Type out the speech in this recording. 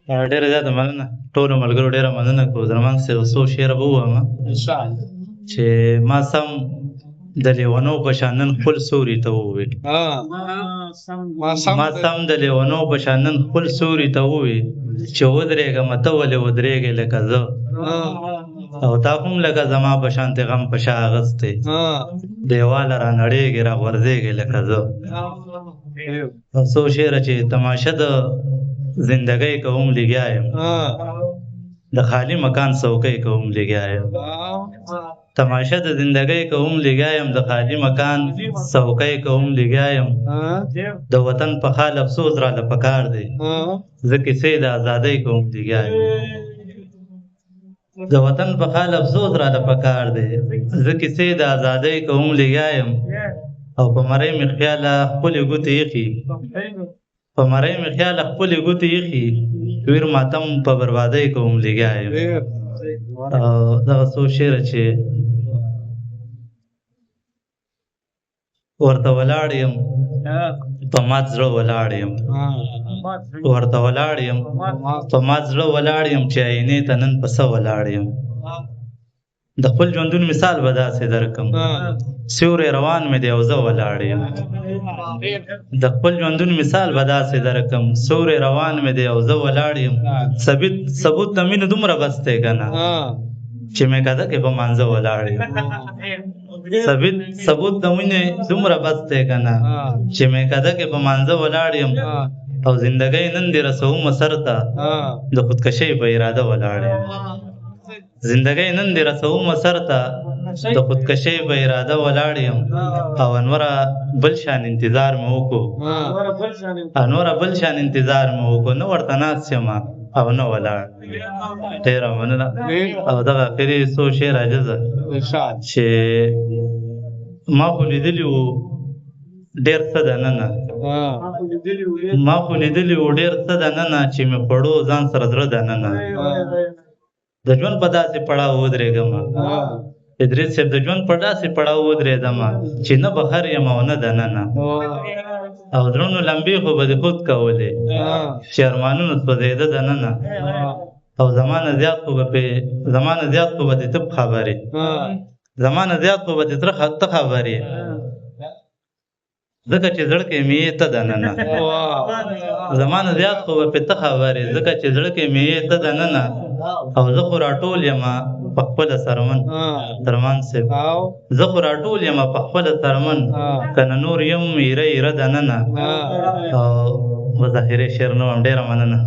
ډېره زیاته مننه ټولو ملګرو ډېره مننه کوم زرمانګ صاحب څو شعره به ووایم ان شاء الله چې ما سم د لیونو په شان نن خپل سوري ته وویل ما سم د لیونو په شان نن خپل سوري ته وویل چې ودرېږم ته ولې ودرېږې لکه زه او تا هم لکه زما په شانتې غم په شا اغستی دیواله را نړېږې را غورځېږې لکه زه او څو شعره چې تماشه د زندګۍ کوم لګیا یم د خالی مکان څوکۍ کوم لګیا یم تماشه د زندګۍ کوم لګیا یم د خالی مکان څوکۍ کوم لګیا یم د وطن په حال افسوس راله پکار دی زه کیسې د ازادۍ کوم لګیا یم د وطن په حال افسوس راله پکار دی زه کیسې د ازادۍ کوم لګیا یم او په مرۍ مې خیاله خپلې ګوتې ایښي په مرۍ مې خیاله خپلې ګوتې ایښي ویر ماتم په بربادۍ کوم لګیا یم او دغه څو شعره چې ورته ولاړ یم په مات زړه ولاړ یم ورته ولاړ یم په مات زړه ولاړ یم چې آینې ته نن په څه ولاړ یم د خپل ژوندون مثال به داسې درکم سیوری روان مې دی او زه ولاړ یم د خپل ژوندون مثال به داسې درکم سیوری روان مې دی او زه ولاړ یم ثبوت د مینې دومره بس دی که نه چې مې کده کې په مانځه ولاړ یم ثبوت د مینې دومره بس دی که نه چې مې کده کې په مانځه ولاړ یم او زندګۍ نن دې رسومه سر ته د خودکشۍ په اراده ولاړ یم زندګۍ نن دې رسومه سر ته د خودکشۍ په اراده ولاړ یم او انوره بل شان انتظار مې وکړو انوره بل شان انتظار مې وکړو نه ورته ناست یمه او نه ولاړ ډېره مننه او دغه اخري څو شعر عاجزه چې ما خو لیدلي وو ډېر څه دننه ما خو لیدلي وو ډېر څه دننه چې مې خوړو ځان سره زړه دننه د ژوند په داسې پړاو ودرېږمه ادریس صاحب د ژوند په داسې پړاو ودرېدمه چې نه بهر یم او نه دننه او زړونو لمبې خو به دې خود کولې چې ارمانونو سوځېده دننه او زمانه زیات خو به دې ته خبرې زمانه زیات خو به دې ته خبرې ځکه چې زړه کې مې یې ته دننه زمانه زیات خو به ته خبرې ځکه چې زړه کې مې یې ته دننه او زه خو راټول یمه په خپله سرمن درمان صاحب زه خو راټول یمه په خپله سرمن که نه نور یم ایره ایره دننه او مظاهرې شعر نه وم ډېره مننه